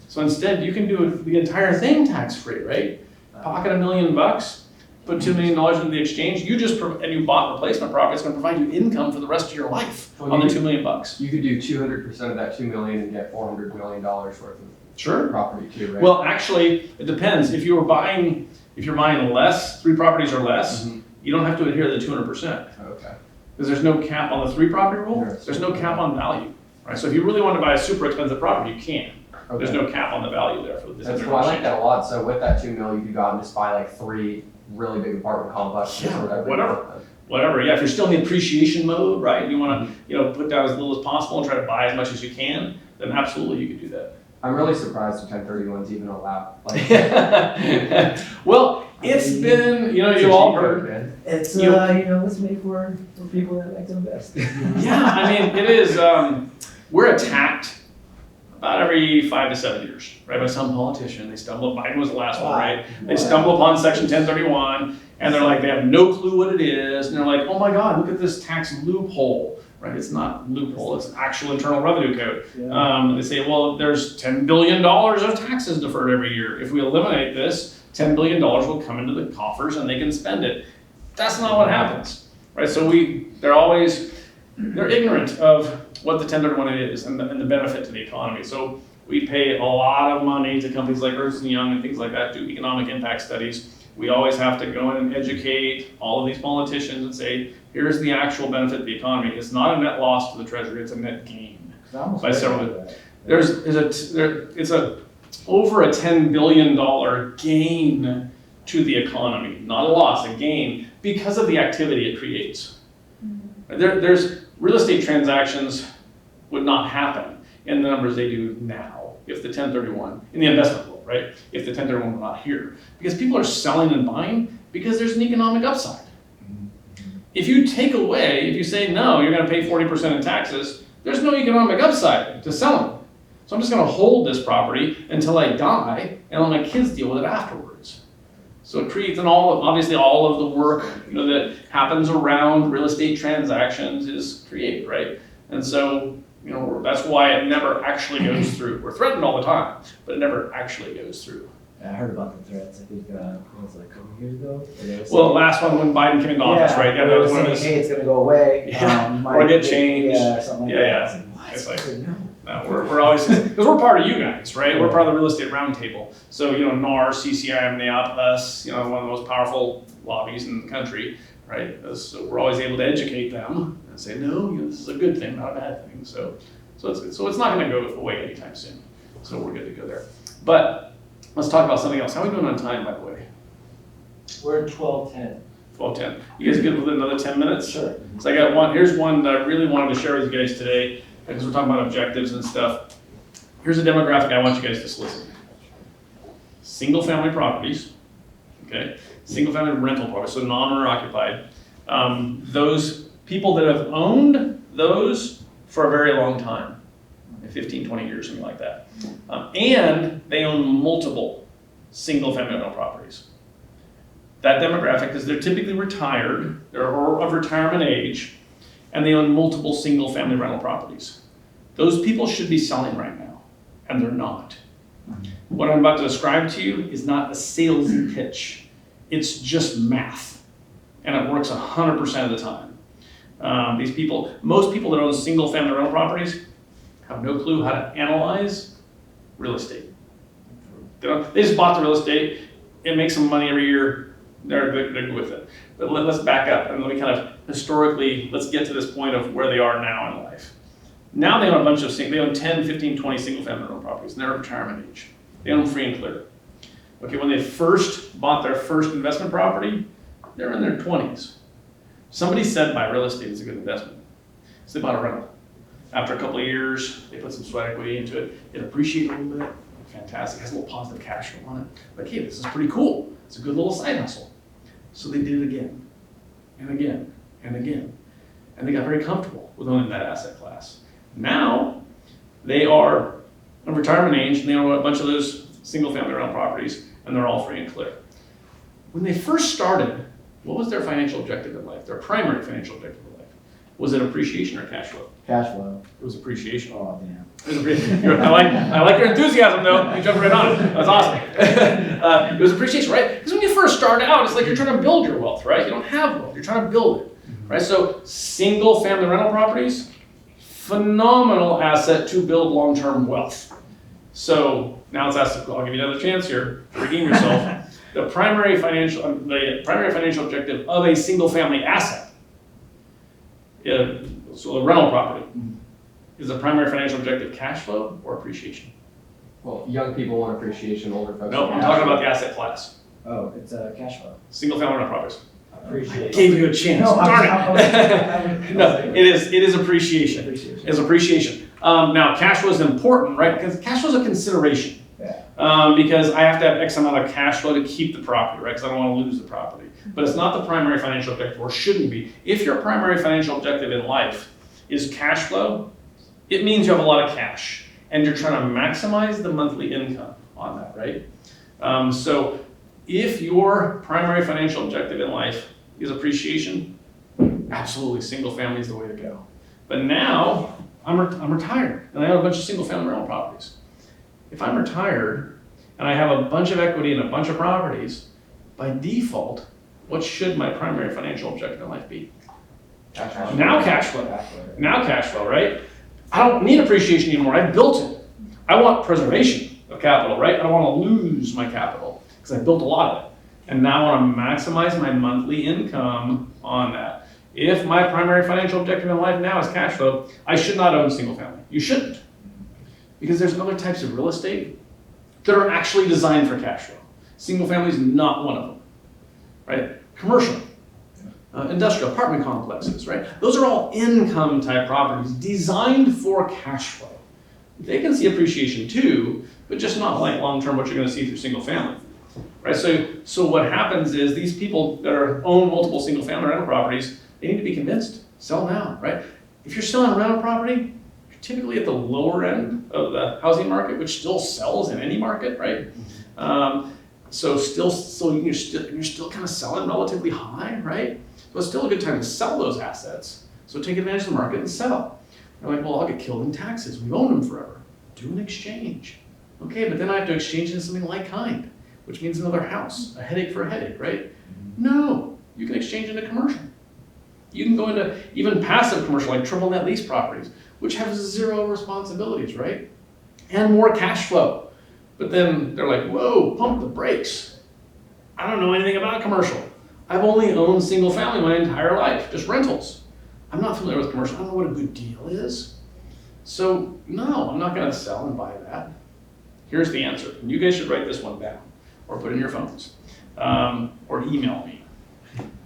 So instead, you can do the entire thing tax-free, right? Pocket $1 million, put $2 million into the exchange. And you bought replacement property. It's going to provide you income for the rest of your life on the $2 million. You could do 200% of that $2 million and get $400 million worth of property too, right? Well, actually, it depends. If you're buying less, 3 properties or less, you don't have to adhere to the 200%. Okay. Because there's no cap on the 3 property rule. There's no cap on value, right? So if you really want to buy a super expensive property, you can. Okay. There's no cap on the value there for this. That's cool. I like that a lot. So with that $2 million, you could go out and just buy like 3 really big apartment complexes or whatever. Whatever. Yeah, if you're still in the appreciation mode, right? You want to, put down as little as possible and try to buy as much as you can. Then absolutely, you could do that. I'm really surprised the 1031s even allowed. Well, it's been, you've all heard. It's it's made for people that like to invest. Yeah, I mean, it is. We're attacked about every 5 to 7 years, right? By some politician. Biden was the last one, right? They stumble upon Section 1031, and they're like, they have no clue what it is, and they're like, oh my God, look at this tax loophole, right? It's not loophole, it's actual Internal Revenue Code. Yeah. They say, well, there's $10 billion of taxes deferred every year. If we eliminate this, $10 billion will come into the coffers and they can spend it. That's not what happens, right? So they're ignorant of what the 1031 is and the benefit to the economy. So we pay a lot of money to companies like Ernst & Young and things like that, do economic impact studies. We always have to go in and educate all of these politicians and say, here's the actual benefit to the economy. It's not a net loss to the Treasury, it's a net gain. By several. It's over a $10 billion gain to the economy, not a loss, a gain, because of the activity it creates. There's real estate transactions would not happen in the numbers they do now if the 1031, in the investment world, right? If the 1031 were not here. Because people are selling and buying because there's an economic upside. If you say, no, you're gonna pay 40% in taxes, there's no economic upside to selling. So I'm just gonna hold this property until I die and let my kids deal with it afterwards. So it creates, and obviously all of the work that happens around real estate transactions is created, right? And so that's why it never actually goes through. We're threatened all the time, but it never actually goes through. I heard about the threats. I think it was like a couple years ago. Well, the last one when Biden came into office, right? Yeah, they were saying, hey, it's going to go away. Or get changed. Yeah, or something like that. It's like, no, we're always, because we're part of you guys, right? We're part of the real estate roundtable. So, NAR, CCI, NAIOP, us, one of the most powerful lobbies in the country, right? So we're always able to educate them and say, no, this is a good thing, not a bad thing. So it's not going to go away anytime soon. So we're good to go there. But let's talk about something else. How are we doing on time, by the way? We're at 12:10. 12:10. You guys good with another 10 minutes? Sure. So I got one. Here's one that I really wanted to share with you guys today because we're talking about objectives and stuff. Here's a demographic I want you guys to solicit. Single family properties, okay? Single family rental properties, so non-owner occupied. Those people that have owned those for a very long time, 15, 20 years, something like that. And they own multiple single family rental properties. That demographic, because they're typically retired, they're of retirement age, and they own multiple single family rental properties. Those people should be selling right now, and they're not. What I'm about to describe to you is not a salesy pitch. It's just math, and it works 100% of the time. Most people that own single family rental properties have no clue how to analyze real estate. They just bought the real estate, it makes them money every year, they're good with it. But let's back up and let me kind of historically, let's get to this point of where they are now in life. Now they own they own 10, 15, 20 single family rental properties and they're at retirement age. They own them free and clear. Okay, when they first bought their first investment property, they were in their 20s. Somebody said buy real estate is a good investment. So they bought a rental. After a couple of years, they put some sweat equity into it. It appreciated a little bit. Fantastic. It has a little positive cash flow on it. Like, hey, this is pretty cool. It's a good little side hustle. So they did it again and again and again. And they got very comfortable with owning that asset class. Now, they are of retirement age and they own a bunch of those single family rental properties and they're all free and clear. When they first started, what was their financial objective in life? Their primary financial objective in life? Was it appreciation or cash flow? Cash flow. It was appreciation. Oh, damn. I like your enthusiasm though. You jumped right on it. That's awesome. It was appreciation, right? Because when you first start out, it's like you're trying to build your wealth, right? You don't have wealth. You're trying to build it, right? So single family rental properties, phenomenal asset to build long-term wealth. So now let's ask. I'll give you another chance here. Redeem yourself. The primary financial objective of a single family asset, so a rental property, is the primary financial objective cash flow or appreciation? Well, young people want appreciation, older folks. No, want I'm cash talking flow. about the asset class. Oh, it's cash flow. Single family rental properties. Appreciate. Gave you a chance. No, Darn I it. No, it is appreciation. It's appreciation. Now, cash flow is important, right? Because cash flow is a consideration. Yeah. Because I have to have X amount of cash flow to keep the property, right? Because I don't want to lose the property. But it's not the primary financial objective, or shouldn't be. If your primary financial objective in life is cash flow, it means you have a lot of cash, and you're trying to maximize the monthly income on that, right? So if your primary financial objective in life is appreciation, absolutely, single family is the way to go. But now, I'm retired, and I have a bunch of single family rental properties. If I'm retired, and I have a bunch of equity in a bunch of properties, by default, what should my primary financial objective in life be? Cash flow. Now cash flow. Cash flow. Now cash flow, right? I don't need appreciation anymore. I built it. I want preservation of capital, right? I don't want to lose my capital because I built a lot of it. And now I want to maximize my monthly income on that. If my primary financial objective in life now is cash flow, I should not own single family. You shouldn't. Because there's other types of real estate that are actually designed for cash flow. Single family is not one of them, right? Commercial. Industrial apartment complexes, right? Those are all income type properties designed for cash flow. They can see appreciation too, but just not like long-term what you're going to see through single family, right? So what happens is these people that own multiple single family rental properties, they need to be convinced, sell now, right? If you're selling a rental property, you're typically at the lower end of the housing market, which still sells in any market, right? So you're still kind of selling relatively high, right? So it's still a good time to sell those assets. So take advantage of the market and sell. You're like, well, I'll get killed in taxes. We've owned them forever. Do an exchange. Okay, but then I have to exchange into something like kind, which means another house, a headache for a headache, right? No, you can exchange into commercial. You can go into even passive commercial, like triple net lease properties, which have zero responsibilities, right? And more cash flow. But then they're like, whoa, pump the brakes. I don't know anything about commercial. I've only owned single family my entire life, just rentals. I'm not familiar with commercial. I don't know what a good deal is. So no, I'm not going to sell and buy that. Here's the answer. And you guys should write this one down or put it in your phones or email me.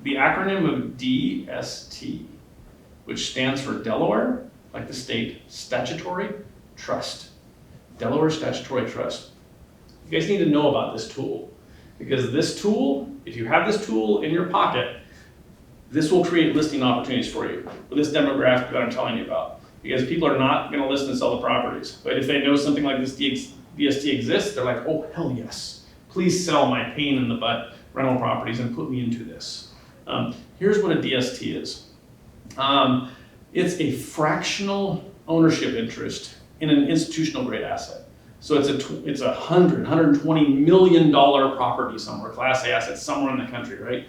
The acronym of DST, which stands for Delaware, like the state, Statutory Trust. Delaware Statutory Trust. You guys need to know about this tool. Because this tool, if you have this tool in your pocket, this will create listing opportunities for you with this demographic that I'm telling you about. Because people are not going to list and sell the properties. But if they know something like this DST exists, they're like, oh, hell yes. Please sell my pain in the butt rental properties and put me into this. Here's what a DST is. It's a fractional ownership interest in an institutional grade asset. So it's a $120 million property somewhere, Class A asset somewhere in the country, right?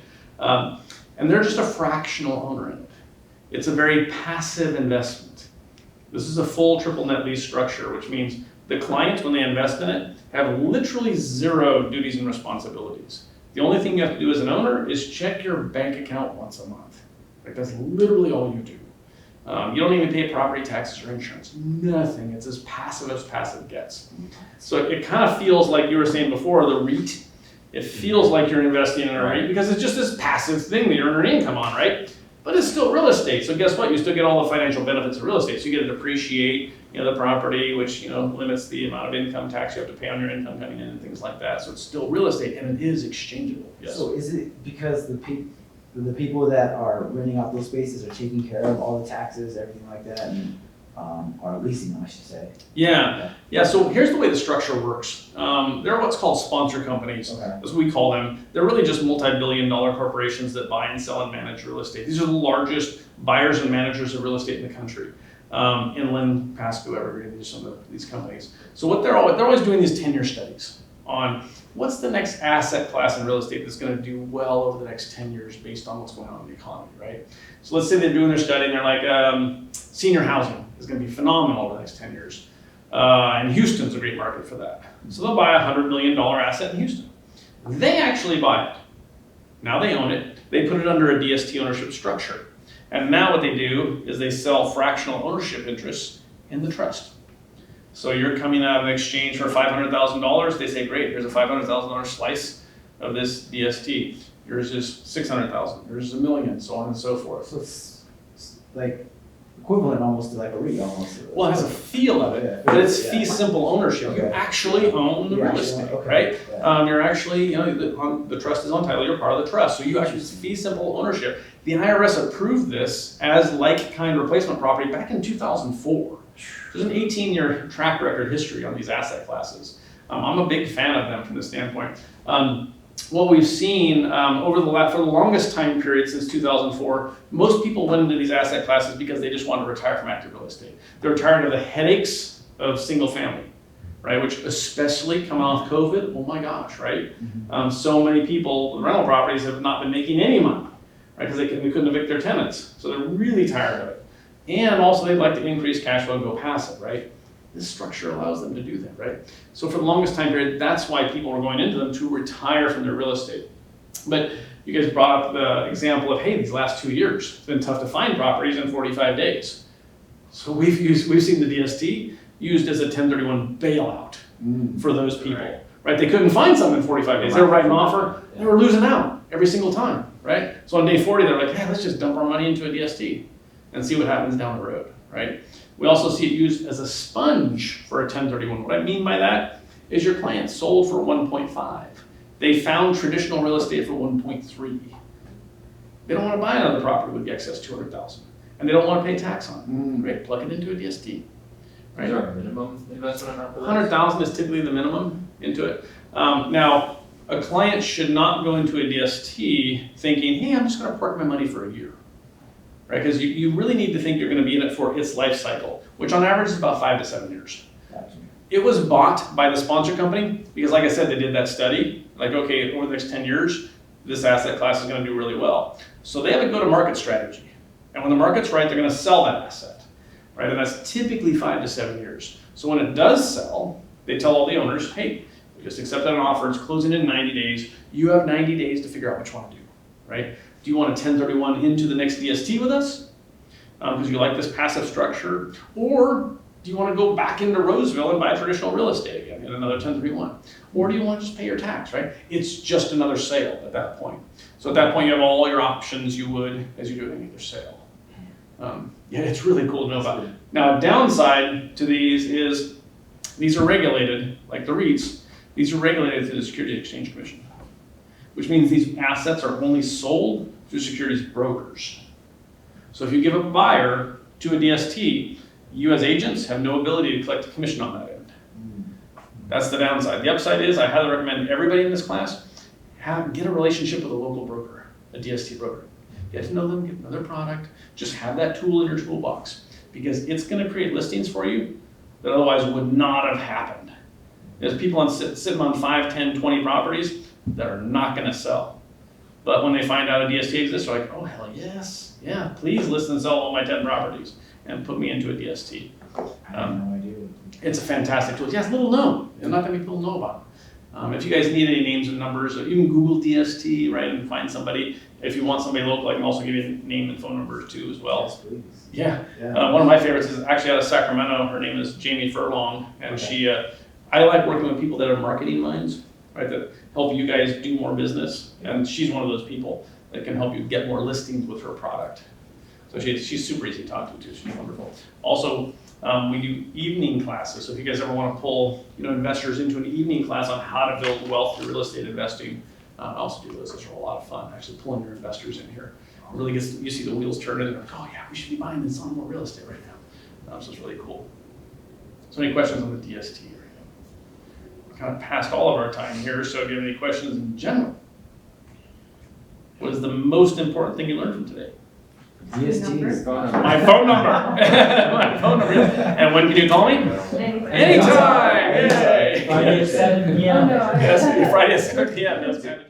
And they're just a fractional owner in it. It's a very passive investment. This is a full triple net lease structure, which means the clients, when they invest in it, have literally zero duties and responsibilities. The only thing you have to do as an owner is check your bank account once a month. Like that's literally all you do. You don't even pay property taxes or insurance, nothing. It's as passive gets. So it kind of feels like you were saying before, the REIT It feels like you're investing in a REIT because it's just this passive thing that you're earning income on, right? But it's still real estate. So guess what? You still get all the financial benefits of real estate. So you get to depreciate, the property, which, limits the amount of income tax you have to pay on your income coming in and things like that. So it's still real estate and it is exchangeable. Yes. So is it because the people that are renting out those spaces are taking care of all the taxes, everything like that, and are leasing them, I should say? Yeah. So here's the way the structure works. They're what's called sponsor companies. Okay. That's what we call them. They're really just multi-billion-dollar corporations that buy and sell and manage real estate. These are the largest buyers and managers of real estate in the country. Inland, Pasco, Evergreen, these are some of these companies. So what they're always doing these 10-year studies on what's the next asset class in real estate that's going to do well over the next 10 years based on what's going on in the economy, right? So let's say they're doing their study and they're like, senior housing is going to be phenomenal over the next 10 years. And Houston's a great market for that. So they'll buy a $100 million asset in Houston. They actually buy it. Now they own it. They put it under a DST ownership structure. And now what they do is they sell fractional ownership interests in the trust. So you're coming out of an exchange for $500,000. They say, great, here's a $500,000 slice of this DST. Yours is $600,000. Yours is $1 million, so on and so forth. So it's like equivalent almost to like a REIT almost. Well, it has a feel of it, Yeah. but it's Yeah. fee simple ownership. You Okay. actually own the You real actually estate, own- okay. right? Yeah. You're actually, the trust is on title, you're part of the trust. So you actually, it's fee simple ownership. The IRS approved this as like-kind replacement property back in 2004. There's an 18-year track record history on these asset classes. I'm a big fan of them from this standpoint. What we've seen for the longest time period since 2004, most people went into these asset classes because they just wanted to retire from active real estate. They're tired of the headaches of single family, right? Which especially coming off COVID, oh my gosh, right? So many people, the rental properties have not been making any money, right? Because they couldn't evict their tenants. So they're really tired of it. And also they'd like to increase cash flow and go passive, right? This structure allows them to do that, right? So for the longest time period, that's why people are going into them to retire from their real estate. But you guys brought up the example of, hey, these last 2 years, it's been tough to find properties in 45 days. So we've seen the DST used as a 1031 bailout for those people, right? They couldn't find something in 45 days. They were writing an offer, they were losing out every single time, right? So on day 40, they're like, hey, let's just dump our money into a DST and see what happens down the road, right? We also see it used as a sponge for a 1031. What I mean by that is your client sold for 1.5. They found traditional real estate for 1.3. They don't want to buy another property with the excess 200,000, and they don't want to pay tax on it. Right? Plug it into a DST. Right? Is there a minimum investment amount for that? 100,000 is typically the minimum into it. Now, a client should not go into a DST thinking, hey, I'm just going to park my money for a year. Right? Because you really need to think you're going to be in it for its life cycle, which on average is about 5 to 7 years. Gotcha. It was bought by the sponsor company because, like I said, they did that study. Like, okay, over the next 10 years, this asset class is going to do really well. So they have a go-to-market strategy. And when the market's right, they're going to sell that asset. Right? And that's typically 5 to 7 years. So when it does sell, they tell all the owners, hey, we just accepted an offer, it's closing in 90 days. You have 90 days to figure out what you want to do. Right? Do you want a 1031 into the next DST with us? Because you like this passive structure? Or do you want to go back into Roseville and buy traditional real estate again in another 1031? Or do you want to just pay your tax, right? It's just another sale at that point. So at that point, you have all your options you would as you do any other sale. Yeah, it's really cool to know about. Now, a downside to these is these are regulated, like the REITs, these are regulated through the Securities and Exchange Commission, which means these assets are only sold through securities brokers. So if you give a buyer to a DST, you as agents have no ability to collect a commission on that end. That's the downside. The upside is I highly recommend everybody in this class get a relationship with a local broker, a DST broker. Get to know them, get to know their product, just have that tool in your toolbox because it's going to create listings for you that otherwise would not have happened. There's people sitting on 5, 10, 20 properties that are not going to sell. But when they find out a DST exists, they're like, oh, hell yes. Yeah, please list and sell all my 10 properties and put me into a DST. I have no idea. It's a fantastic tool. Yeah, it's little known. Not that many people know about it. If you guys need any names and numbers, you can Google DST, right, and find somebody. If you want somebody local, I can also give you a name and phone number too as well. Yes, please. Yeah. Yeah. One of my favorites is actually out of Sacramento. Her name is Jamie Furlong, and Okay. she. I like working with people that are marketing minds, right? That help you guys do more business. And she's one of those people that can help you get more listings with her product. So she's super easy to talk to too. She's wonderful. Also, we do evening classes. So if you guys ever want to pull, investors into an evening class on how to build wealth through real estate investing, I also do those. Those are a lot of fun. Actually, pulling your investors in here really gets you see the wheels turning. And they're like, oh yeah, we should be buying and selling more real estate right now. So it's really cool. So any questions on the DST? We kind of passed all of our time here. So if you have any questions in general, what is the most important thing you learned from today? DST is phone number. My phone number. My phone number. And when can you call me? Anytime. Yay. Friday at 7 p.m. Yes, Friday at 7 p.m. That's kind of